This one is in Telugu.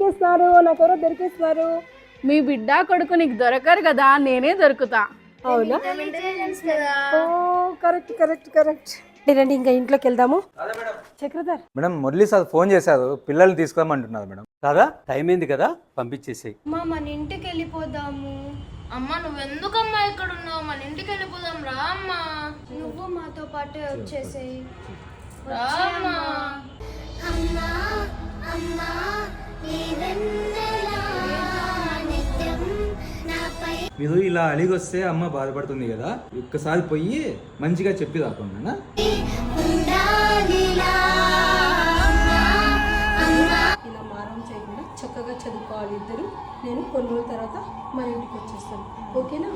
దొరికేస్తున్నారు, నాకెవరో దొరికేస్తున్నారు. మీ బిడ్డ కొడుకు నీకు దొరకరు కదా, నేనే దొరుకుతా. అవునా? ఓ కరెక్ట్ కరెక్ట్ కరెక్ట్. రండి ఇంకా ఇంట్లోకి వెళ్దాము. Chakradhar madam Murali sir phone చేశారు, పిల్లల్ని తీసుకురామంటున్నారు మేడం. కాదా టైం అయింది కదా, పంపించేసేయి. అమ్మా మన ఇంటికి వెళ్ళిపోదాము. అమ్మ నువ్వెందుకమ్మా ఇక్కడ ఉన్నావు? మన ఇంటికి వెళ్ళిపోదాం రా అమ్మా. నువ్వు మాతో పాటే వచ్చేసేయి రా అమ్మా. మీరు ఇలా అలిగి వస్తే అమ్మ బాధపడుతుంది కదా, ఒక్కసారి పోయి మంచిగా చెప్పి రాకుండా. ఇలా మారం చేయకుండా చక్కగా చదువుకోవాలి ఇద్దరు. నేను కొన్ని రోజుల తర్వాత మన ఇంటికి వచ్చేస్తాను, ఓకేనా?